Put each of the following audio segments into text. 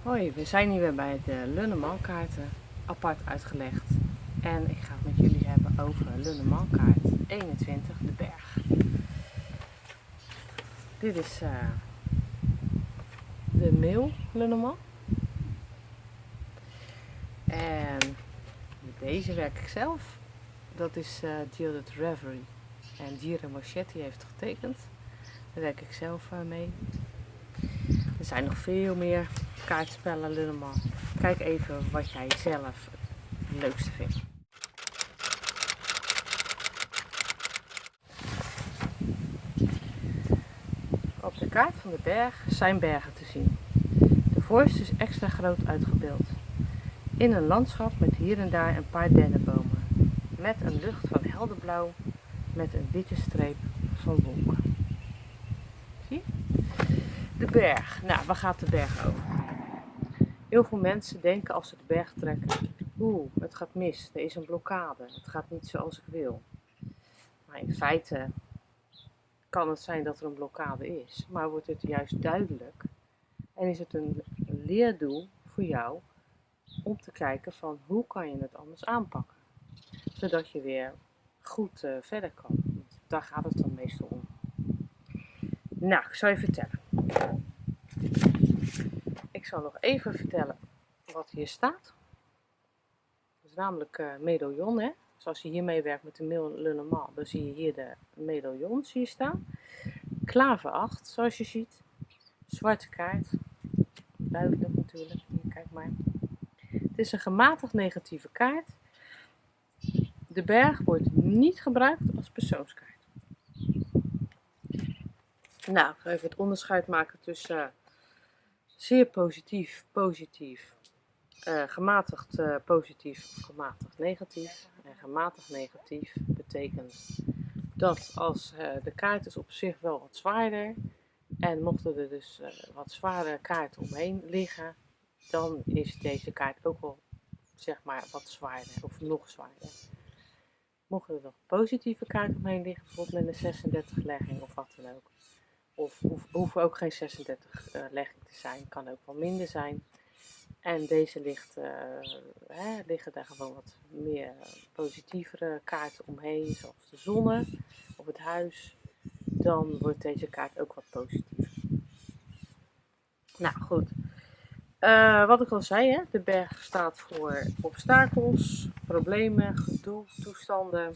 Hoi, we zijn hier weer bij de Lunnemankaarten, apart uitgelegd. En ik ga het met jullie hebben over Lunnemankaart 21, de berg. Dit is de mail Lunneman. En met deze werk ik zelf. Dat is Gilded Reverie. En Jira Moschetti heeft getekend. Daar werk ik zelf mee. Er zijn nog veel meer kaartspellen Lunneman. Kijk even wat jij zelf het leukste vindt. Op de kaart van de berg zijn bergen te zien. De voorste is extra groot uitgebeeld. In een landschap met hier en daar een paar dennenbomen. Met een lucht van helder blauw met een witte streep van wolken. Zie je? De berg. Nou, waar gaat de berg over? Heel veel mensen denken als ze de berg trekken: het gaat mis, er is een blokkade, het gaat niet zoals ik wil. Maar in feite kan het zijn dat er een blokkade is, maar wordt het juist duidelijk en is het een leerdoel voor jou om te kijken van hoe kan je het anders aanpakken, zodat je weer goed verder kan. Daar gaat het dan meestal om. Nou, ik zal je vertellen. Ik zal nog even vertellen wat hier staat. Dat is namelijk medaillon, hè. Dus als je hiermee werkt met de Lunneman, dan zie je hier de medaillon staan. Klaver 8, zoals je ziet. Zwarte kaart. Duidelijk natuurlijk. Hier, kijk maar. Het is een gematigd negatieve kaart. De berg wordt niet gebruikt als persoonskaart. Nou, ik ga even het onderscheid maken tussen zeer positief, gematigd positief of gematigd negatief. En gematigd negatief betekent dat als de kaart is op zich wel wat zwaarder en mochten er dus wat zware kaarten omheen liggen, dan is deze kaart ook wel zeg maar wat zwaarder of nog zwaarder. Mochten er nog positieve kaarten omheen liggen, bijvoorbeeld met een 36 legging of wat dan ook. Of hoeven ook geen 36 legging te zijn, kan ook wel minder zijn. En deze liggen daar gewoon wat meer positievere kaarten omheen, zoals de zonne of het huis. Dan wordt deze kaart ook wat positiever. Nou goed, wat ik al zei, hè, de berg staat voor obstakels, problemen, gedoe-toestanden,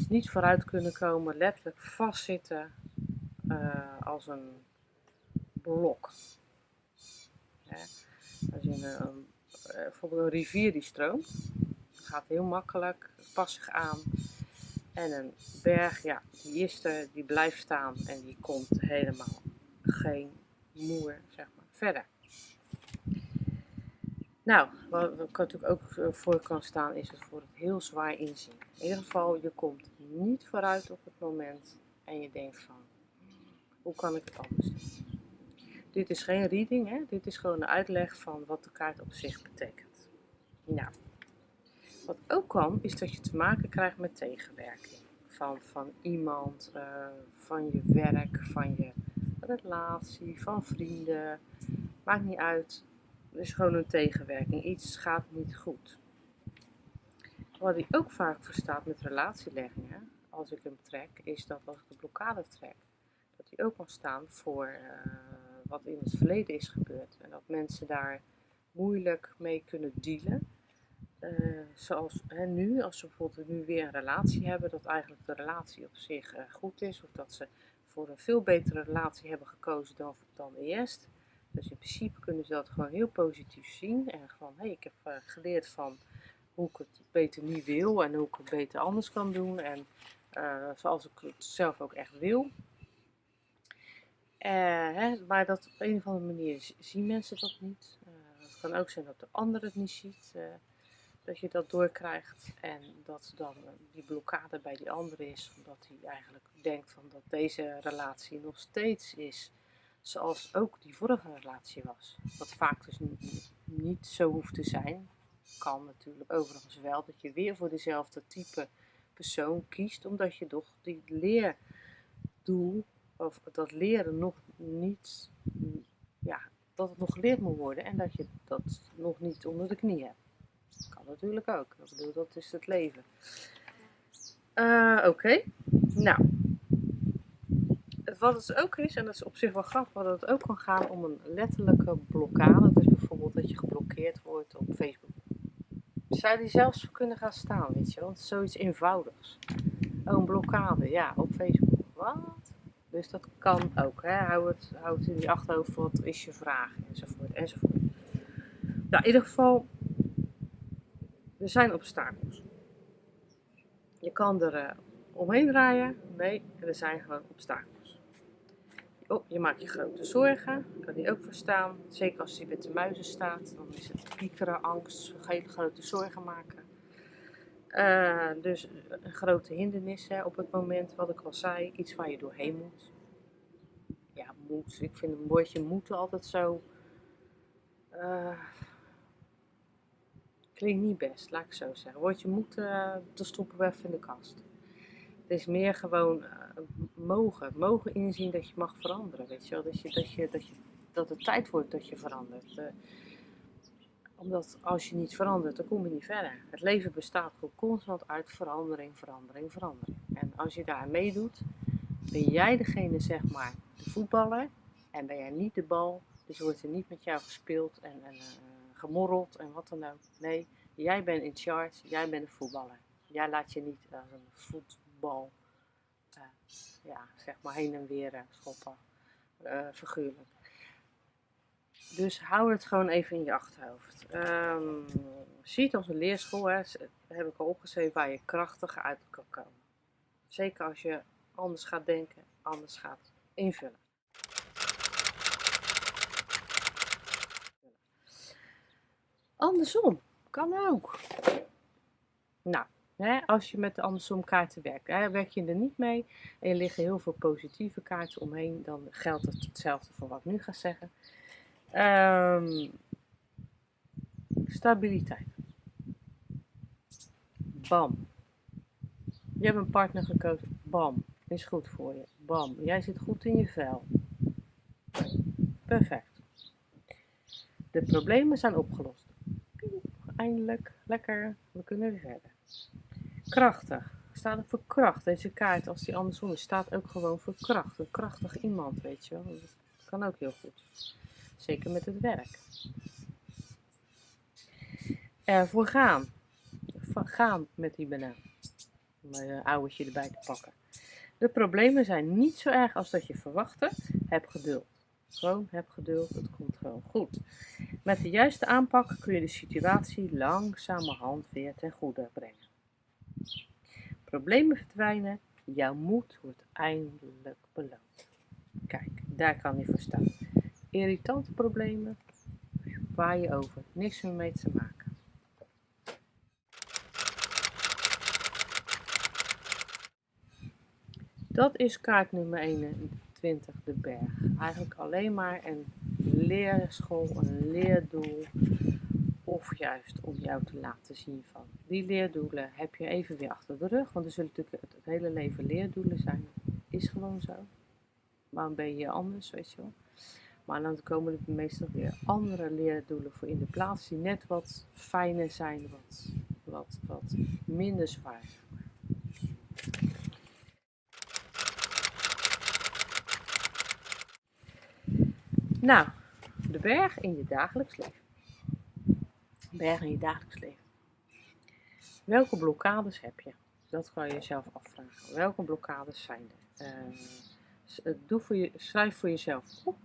niet vooruit kunnen komen, letterlijk vastzitten als een blok. Als je bijvoorbeeld een rivier die stroomt, gaat heel makkelijk, past zich aan. En een berg, ja, die is er, die blijft staan en die komt helemaal geen moer, zeg maar, verder. Nou, wat natuurlijk ook voor kan staan, is het voor het heel zwaar inzien. In ieder geval, je komt niet vooruit op het moment en je denkt van, hoe kan ik het anders doen? Dit is geen reading, hè? Dit is gewoon een uitleg van wat de kaart op zich betekent. Nou, wat ook kan, is dat je te maken krijgt met tegenwerking. Van iemand, van je werk, van je relatie, van vrienden. Maakt niet uit. Het is gewoon een tegenwerking. Iets gaat niet goed. Wat hij ook vaak voor staat met relatieleggingen, als ik hem trek, is dat als ik de blokkade trek, dat hij ook kan staan voor wat in het verleden is gebeurd. En dat mensen daar moeilijk mee kunnen dealen. Zoals nu, als ze bijvoorbeeld nu weer een relatie hebben, dat eigenlijk de relatie op zich goed is. Of dat ze voor een veel betere relatie hebben gekozen dan eerst. Dus in principe kunnen ze dat gewoon heel positief zien. En gewoon, ik heb geleerd van hoe ik het beter niet wil en hoe ik het beter anders kan doen. En zoals ik het zelf ook echt wil. Maar dat op een of andere manier zien mensen dat niet. Het kan ook zijn dat de ander het niet ziet. Dat je dat doorkrijgt en dat dan die blokkade bij die ander is. Omdat hij eigenlijk denkt van dat deze relatie nog steeds is zoals ook die vorige relatie was. Wat vaak dus niet zo hoeft te zijn. Kan natuurlijk overigens wel dat je weer voor dezelfde type persoon kiest. Omdat je toch die leerdoel of dat leren nog niet dat het nog geleerd moet worden en dat je dat nog niet onder de knie hebt. Kan natuurlijk ook. Ik bedoel, dat is het leven. Oké. Nou. Wat het ook is, en dat is op zich wel grappig, dat het ook kan gaan om een letterlijke blokkade. Dus bijvoorbeeld dat je geblokkeerd wordt op Facebook. Zou die zelfs kunnen gaan staan, weet je, want het is zoiets eenvoudigs. Oh, een blokkade, ja, op Facebook. Wat? Dus dat kan ook, hè. Houd in je achterhoofd, wat is je vraag, enzovoort, enzovoort. Nou, in ieder geval, er zijn obstakels. Je kan er omheen draaien, nee, er zijn gewoon obstakels. Oh, je maakt je grote zorgen, kan die ook verstaan. Zeker als je met de muizen staat, dan is het piekeren, angst, hele grote zorgen maken. Dus een grote hindernis op het moment, wat ik al zei, iets waar je doorheen moet. Ja, moet. Ik vind een woordje moeten altijd zo. Klinkt niet best, laat ik zo zeggen. Woordje moeten, dat stoppen we even in de kast. Het is meer gewoon mogen inzien dat je mag veranderen, weet je wel. Dat het tijd wordt dat je verandert. Omdat als je niet verandert, dan kom je niet verder. Het leven bestaat gewoon constant uit verandering. En als je daar meedoet, ben jij degene, zeg maar, de voetballer. En ben jij niet de bal, dus wordt er niet met jou gespeeld en gemorreld en wat dan ook. Nee, jij bent in charge, jij bent de voetballer. Jij laat je niet als een voetbal, zeg maar heen en weer schoppen, figuurlijk. Dus hou het gewoon even in je achterhoofd. Zie het als een leerschool, hè. Heb ik al opgeschreven, waar je krachtiger uit kan komen. Zeker als je anders gaat denken, anders gaat invullen. Andersom, kan ook. Nou, als je met de andersom kaarten werkt, werk je er niet mee en er liggen heel veel positieve kaarten omheen, dan geldt hetzelfde voor wat ik nu ga zeggen. Stabiliteit. Bam. Je hebt een partner gekozen. Bam. Is goed voor je. Bam. Jij zit goed in je vel. Perfect. De problemen zijn opgelost. Eindelijk. Lekker. We kunnen weer verder. Krachtig. Staat er voor kracht. Deze kaart, als die andersom is, staat ook gewoon voor kracht. Een krachtig iemand, weet je wel. Dat kan ook heel goed. Zeker met het werk. Ervoor gaan. Gaan met die banaan. Om een ouwtje erbij te pakken. De problemen zijn niet zo erg als dat je verwachtte. Heb geduld. Gewoon heb geduld. Het komt gewoon goed. Met de juiste aanpak kun je de situatie langzamerhand weer ten goede brengen. Problemen verdwijnen. Jouw moed wordt eindelijk beloond. Kijk, daar kan je voor staan. Irritante problemen, waai je over. Niks meer mee te maken. Dat is kaart nummer 21, de berg. Eigenlijk alleen maar een leerschool, een leerdoel. Of juist om jou te laten zien van die leerdoelen heb je even weer achter de rug. Want er zullen natuurlijk het hele leven leerdoelen zijn. Is gewoon zo. Waarom ben je anders, weet je wel. Maar dan komen er meestal weer andere leerdoelen voor in de plaats. Die net wat fijner zijn. Wat minder zwaar. Nou, de berg in je dagelijks leven. Berg in je dagelijks leven. Welke blokkades heb je? Dat kan je jezelf afvragen. Welke blokkades zijn er? Schrijf voor jezelf op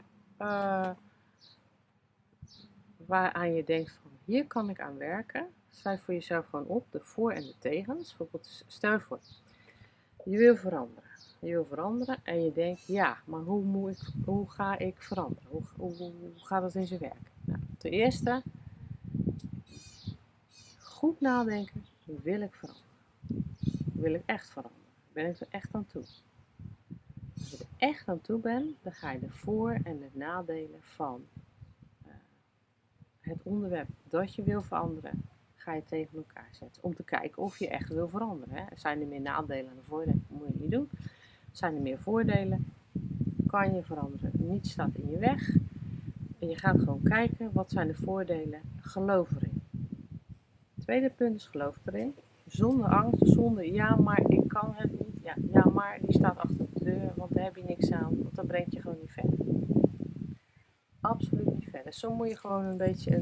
waaraan je denkt van hier kan ik aan werken. Schrijf voor jezelf gewoon op de voor- en de tegens. Bijvoorbeeld, stel je voor, je wil veranderen. Je wil veranderen en je denkt ja, maar hoe ga ik veranderen? Hoe gaat dat in zijn werk? Nou, ten eerste, goed nadenken, wil ik veranderen? Wil ik echt veranderen? Ben ik er echt aan toe? Als je er echt aan toe bent, dan ga je de voor- en de nadelen van het onderwerp dat je wil veranderen, ga je tegen elkaar zetten. Om te kijken of je echt wil veranderen. Hè. Zijn er meer nadelen dan voordelen? Dat moet je niet doen. Zijn er meer voordelen? Kan je veranderen? Niets staat in je weg. En je gaat gewoon kijken, wat zijn de voordelen? Geloof erin. Tweede punt is geloof erin. Zonder angst, zonder ja, maar ik kan het niet. Ja, maar die staat achter de deur, want daar heb je niks aan. Want dat brengt je gewoon niet verder. Absoluut niet verder. Zo moet je gewoon een beetje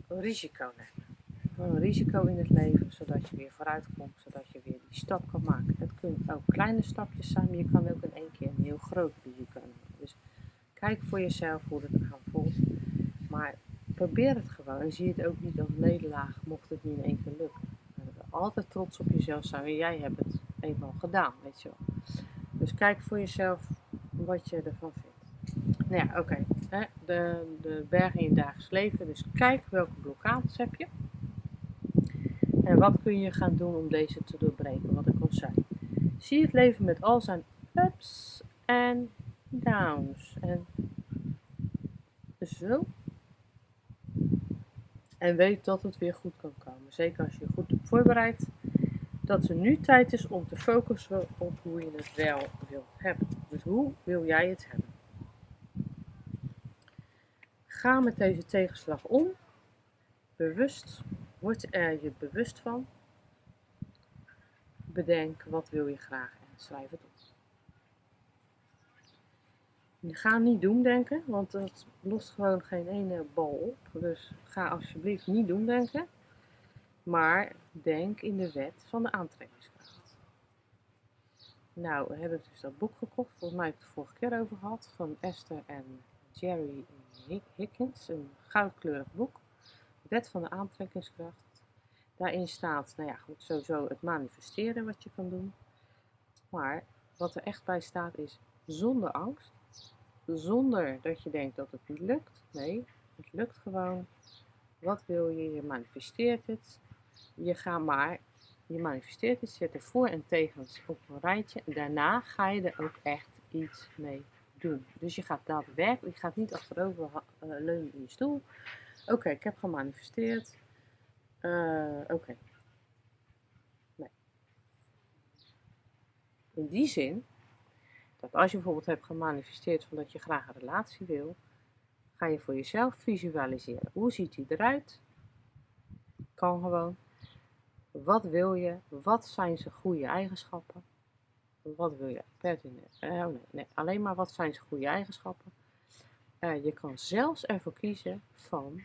een risico nemen. Gewoon een risico in het leven, zodat je weer vooruit komt, zodat je weer die stap kan maken. Het kunnen ook kleine stapjes zijn, maar je kan ook in één keer een heel groot risico nemen. Dus kijk voor jezelf hoe het eraan voelt. Maar probeer het gewoon en zie het ook niet als nederlaag, mocht het niet in één keer lukken. Altijd trots op jezelf zijn en jij hebt het eenmaal gedaan, weet je wel. Dus kijk voor jezelf wat je ervan vindt. Nou ja, oké. De bergen in je dagelijks leven. Dus kijk welke blokkades heb je. En wat kun je gaan doen om deze te doorbreken, wat ik al zei. Zie het leven met al zijn ups en downs. En zo. En weet dat het weer goed kan komen. Zeker als je je goed hebt voorbereid. Dat er nu tijd is om te focussen op hoe je het wel wilt hebben. Dus hoe wil jij het hebben? Ga met deze tegenslag om. Bewust. Word er je bewust van. Bedenk wat wil je graag en schrijf het op. Ga niet doemdenken, want dat lost gewoon geen ene bal op. Dus ga alsjeblieft niet doemdenken. Maar denk in de wet van de aantrekkingskracht. Nou, we hebben dus dat boek gekocht. Volgens mij heb ik het de vorige keer over gehad. Van Esther en Jerry Higgins. Een goudkleurig boek. Wet van de aantrekkingskracht. Daarin staat, nou ja, goed, sowieso het manifesteren wat je kan doen. Maar wat er echt bij staat is zonder angst. Zonder dat je denkt dat het niet lukt. Nee, het lukt gewoon. Wat wil je? Je manifesteert het. Je manifesteert het, zet er voor en tegens op een rijtje. En daarna ga je er ook echt iets mee doen. Dus je gaat daadwerkelijk, je gaat niet achterover leunen in je stoel. Oké, ik heb gemanifesteerd. Oké. Nee. In die zin, dat als je bijvoorbeeld hebt gemanifesteerd van dat je graag een relatie wil, ga je voor jezelf visualiseren. Hoe ziet die eruit? Kan gewoon. Wat wil je? Wat zijn zijn goede eigenschappen? Wat wil je pertinent? Nee, alleen maar wat zijn zijn goede eigenschappen? Je kan zelfs ervoor kiezen van,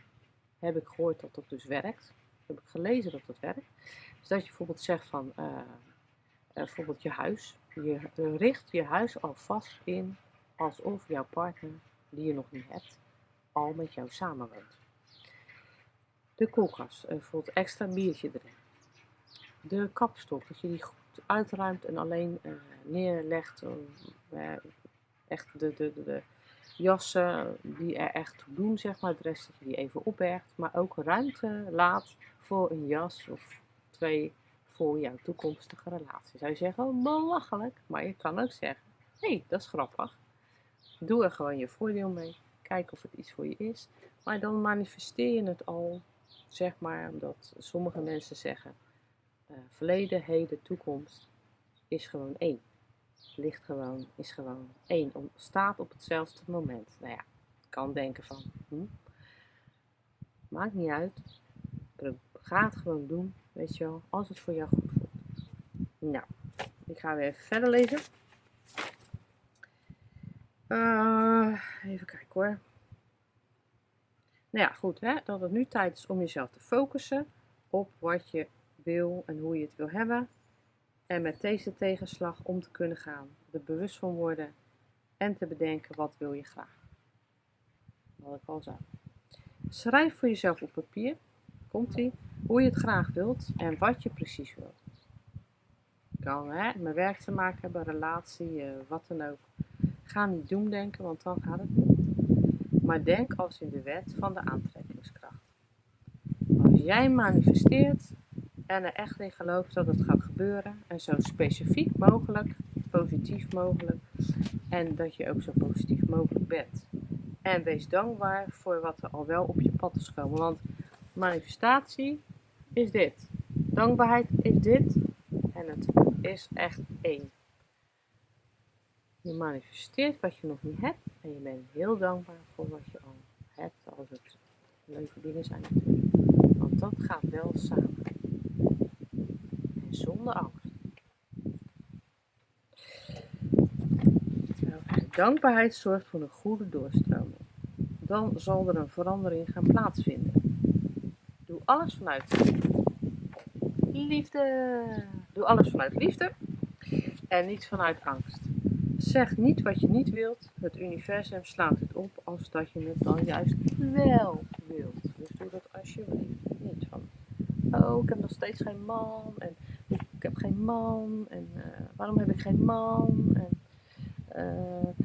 heb ik gehoord dat dat dus werkt? Heb ik gelezen dat dat werkt? Dus dat je bijvoorbeeld zegt van, bijvoorbeeld je huis. Je richt je huis alvast in alsof jouw partner, die je nog niet hebt, al met jou samenwoont. De koelkast, bijvoorbeeld extra biertje erin. De kapstok, dat je die goed uitruimt en alleen neerlegt. Echt de jassen die er echt toe doen, zeg maar. De rest dat je die even opbergt. Maar ook ruimte laat voor een jas of 2 voor jouw toekomstige relatie. Zou je zeggen, oh belachelijk. Maar je kan ook zeggen, hé, dat is grappig. Doe er gewoon je voordeel mee. Kijk of het iets voor je is. Maar dan manifesteer je het al, zeg maar, omdat sommige mensen zeggen, verleden, heden, toekomst is gewoon één. Is gewoon één. Staat op hetzelfde moment. Nou ja, ik kan denken van, maakt niet uit. Ga het gewoon doen, weet je wel, als het voor jou goed voelt. Nou, ik ga weer even verder lezen. Even kijken hoor. Nou ja, goed, hè, dat het nu tijd is om jezelf te focussen op wat je wil en hoe je het wil hebben. En met deze tegenslag om te kunnen gaan, er bewust van worden en te bedenken wat wil je graag. Wat ik al zei. Schrijf voor jezelf op papier, komt-ie, hoe je het graag wilt en wat je precies wilt. Kan met werk te maken hebben, relatie, wat dan ook. Ga niet doemdenken, want dan gaat het niet. Maar denk als in de wet van de aantrekkingskracht. Als jij manifesteert en er echt in gelooft dat het gaat gebeuren en zo specifiek mogelijk, positief mogelijk en dat je ook zo positief mogelijk bent. En wees dankbaar voor wat er al wel op je pad is gekomen, want manifestatie is dit. Dankbaarheid is dit en het is echt één. Je manifesteert wat je nog niet hebt en je bent heel dankbaar voor wat je al hebt, als het leuke dingen zijn natuurlijk. Want dat gaat wel samen. En zonder angst. Dankbaarheid zorgt voor een goede doorstroming. Dan zal er een verandering gaan plaatsvinden. Doe alles vanuit liefde. Doe alles vanuit liefde en niet vanuit angst. Zeg niet wat je niet wilt. Het universum slaat het op als dat je het dan juist wel wilt. Dus doe dat alsjeblieft niet van, oh, ik heb nog steeds geen man. En ik heb geen man. En waarom heb ik geen man? En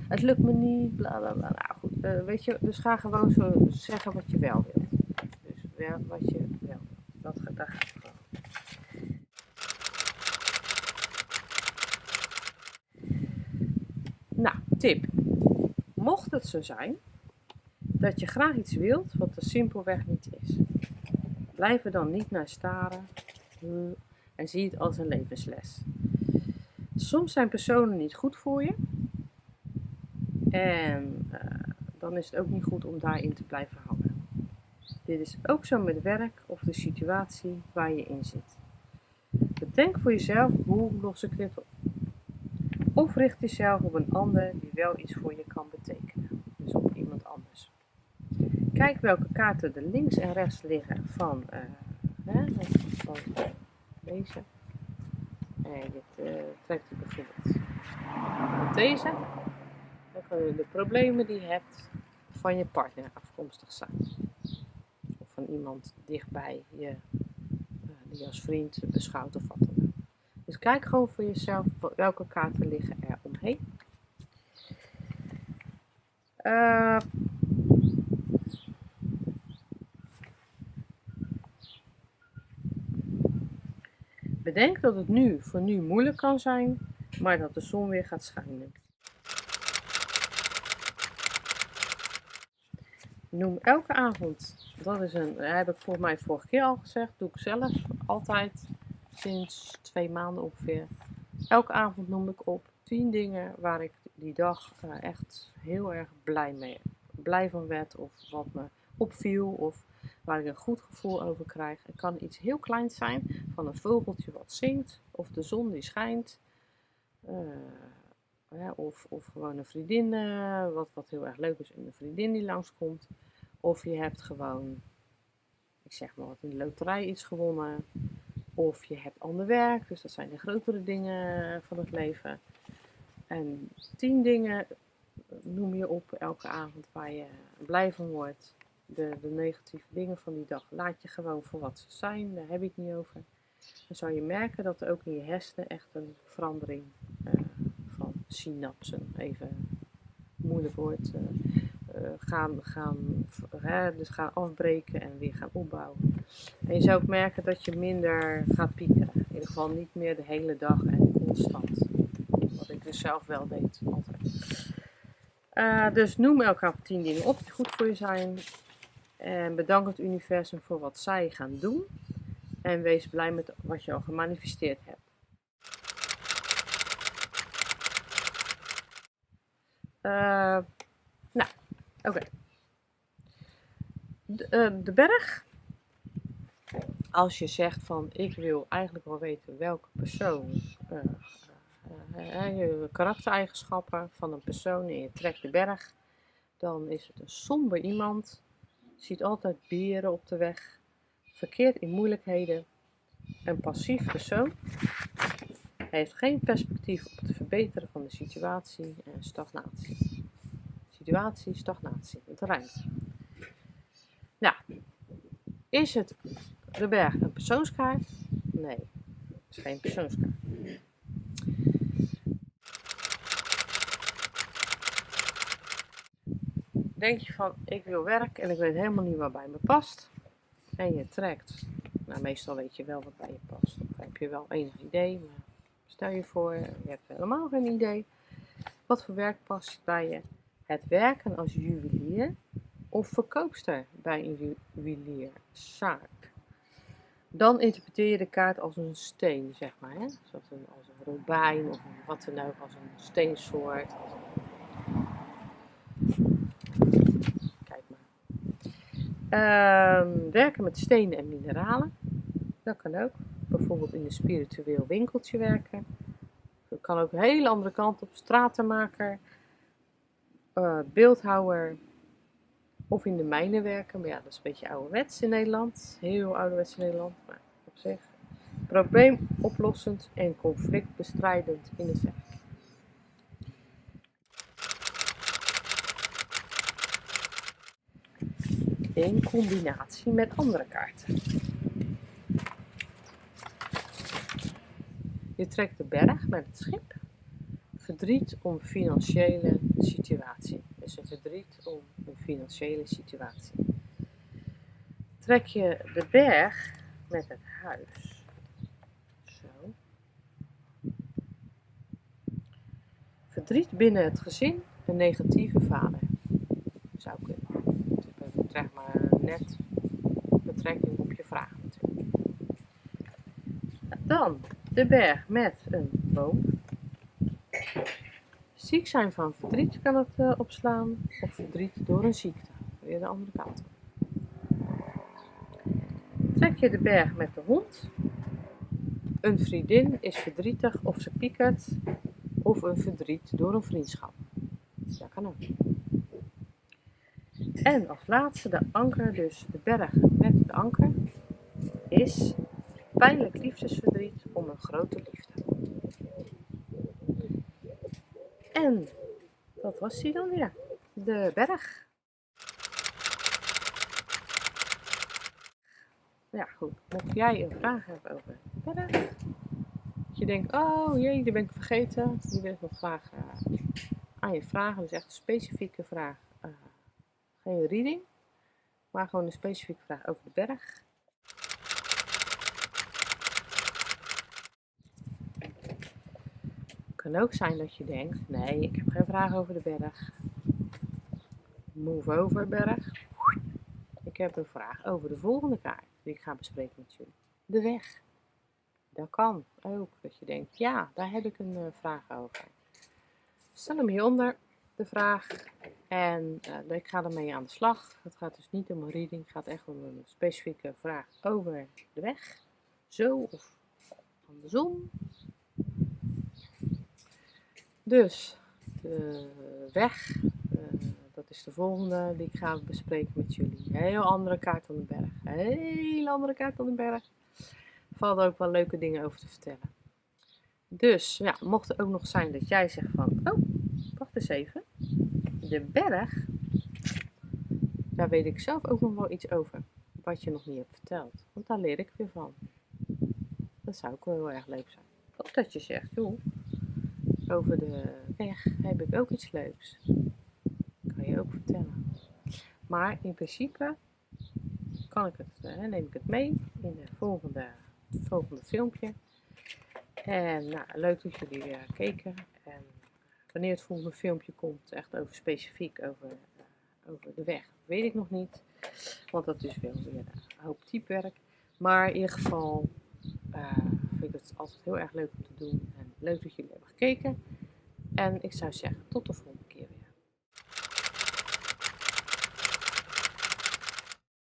het lukt me niet. Bla bla bla. Nou goed, weet je, dus ga gewoon zo zeggen wat je wel wilt. Dus wel wat je wel wilt. Daar gaat het gewoon. Nou, tip. Mocht het zo zijn dat je graag iets wilt wat er simpelweg niet is, blijf er dan niet naar staren en zie het als een levensles. Soms zijn personen niet goed voor je en dan is het ook niet goed om daarin te blijven hangen. Dit is ook zo met werk of de situatie waar je in zit. Bedenk voor jezelf, hoe los ik dit op? Of richt jezelf op een ander die wel iets voor je kan betekenen. Dus op iemand anders. Kijk welke kaarten er links en rechts liggen van deze. En dit trekt je bijvoorbeeld met deze. Dan kunnen de problemen die je hebt van je partner afkomstig zijn. Of van iemand dichtbij je, die je als vriend beschouwt of wat dan ook. Dus kijk gewoon voor jezelf welke kaarten liggen er omheen. Bedenk dat het voor nu moeilijk kan zijn, maar dat de zon weer gaat schijnen. Noem elke avond, dat heb ik volgens mij vorige keer al gezegd, doe ik zelf altijd sinds 2 maanden ongeveer. Elke avond noem ik op 10 dingen waar ik die dag echt heel erg blij van werd, of wat me opviel, of waar ik een goed gevoel over krijg. Het kan iets heel kleins zijn, van een vogeltje wat zingt, of de zon die schijnt, of gewoon een vriendin, wat heel erg leuk is, en een vriendin die langskomt. Of je hebt gewoon, ik zeg maar wat, in de loterij iets gewonnen. Of je hebt ander werk, dus dat zijn de grotere dingen van het leven. En 10 dingen noem je op elke avond waar je blij van wordt. De negatieve dingen van die dag laat je gewoon voor wat ze zijn, daar heb ik het niet over. Dan zal je merken dat er ook in je hersenen echt een verandering van synapsen, even moeilijk woord, dus gaan afbreken en weer gaan opbouwen. En je zou ook merken dat je minder gaat piekeren. In ieder geval niet meer de hele dag en constant. Wat ik dus zelf wel deed, altijd. Dus noem elkaar 10 dingen op die goed voor je zijn. En bedank het universum voor wat zij gaan doen. En wees blij met wat je al gemanifesteerd hebt. Nou, oké. De berg. Als je zegt van, ik wil eigenlijk wel weten welke persoon, je karaktereigenschappen van een persoon en je trekt de berg, dan is het een somber iemand, ziet altijd beren op de weg, verkeert in moeilijkheden, een passief persoon, heeft geen perspectief op het verbeteren van de situatie en stagnatie. Situatie, stagnatie, het rijmt. Nou, is het de berg een persoonskaart? Nee, het is geen persoonskaart. Denk je van, ik wil werk en ik weet helemaal niet wat bij me past. En je trekt, nou meestal weet je wel wat bij je past. Of heb je wel enig idee, maar stel je voor, je hebt helemaal geen idee. Wat voor werk past bij je? Het werken als juwelier of verkoopster bij een juwelierzaak. Dan interpreteer je de kaart als een steen, zeg maar. Hè? Zoals als een robijn of wat dan ook, als een steensoort. Kijk maar. Werken met stenen en mineralen. Dat kan ook. Bijvoorbeeld in een spiritueel winkeltje werken. Dat kan ook een hele andere kant op. Stratenmaker, beeldhouwer of in de mijnen werken. Maar ja, dat is een beetje ouderwets in Nederland. Heel ouderwets in Nederland, maar op zich. Probleemoplossend en conflictbestrijdend in het werk. In combinatie met andere kaarten. Je trekt de berg met het schip. Verdriet om financiële situatie. Dus een verdriet om een financiële situatie. Trek je de berg met het huis. Zo. Verdriet binnen het gezin, een negatieve vader. Zou kunnen. Je krijgt maar net betrekking op je vraag natuurlijk. Dan de berg met een boom. Ziek zijn van verdriet kan het opslaan, of verdriet door een ziekte. Weer de andere kant. Trek je de berg met de hond. Een vriendin is verdrietig of ze piekert, of een verdriet door een vriendschap. Dat kan ook. En als laatste de anker, dus de berg met de anker, is pijnlijk liefdesverdriet om een grote liefde. En dat was die dan weer, de berg. Ja goed, mocht jij een vraag hebben over de berg, dat je denkt, oh jee, die ben ik vergeten, die wil ik nog graag aan je vragen, dus echt een specifieke vraag, geen reading, maar gewoon een specifieke vraag over de berg. Het kan ook zijn dat je denkt, nee, ik heb geen vraag over de berg. Move over berg. Ik heb een vraag over de volgende kaart die ik ga bespreken met jullie. De weg. Dat kan ook, dat je denkt, ja, daar heb ik een vraag over. Stel hem hieronder, de vraag, en ik ga ermee aan de slag. Het gaat dus niet om een reading, het gaat echt om een specifieke vraag over de weg. Zo of andersom. Dus, de weg, dat is de volgende die ik ga bespreken met jullie. Een heel andere kaart dan de berg. Een hele andere kaart dan de berg. Er vallen ook wel leuke dingen over te vertellen. Dus, ja, mocht het ook nog zijn dat jij zegt van, oh, wacht eens even. De berg, daar weet ik zelf ook nog wel iets over. Wat je nog niet hebt verteld. Want daar leer ik weer van. Dat zou ook wel heel erg leuk zijn. Of dat je zegt, joh, over de weg heb ik ook iets leuks. Kan je ook vertellen. Maar in principe kan ik neem ik het mee in het volgende filmpje. En nou, leuk dat jullie keken. En wanneer het volgende filmpje komt, echt specifiek over de weg, weet ik nog niet. Want dat is wel weer een hoop typewerk. Maar in ieder geval vind ik het altijd heel erg leuk om te doen. En leuk dat jullie hebben gekeken. En ik zou zeggen, tot de volgende.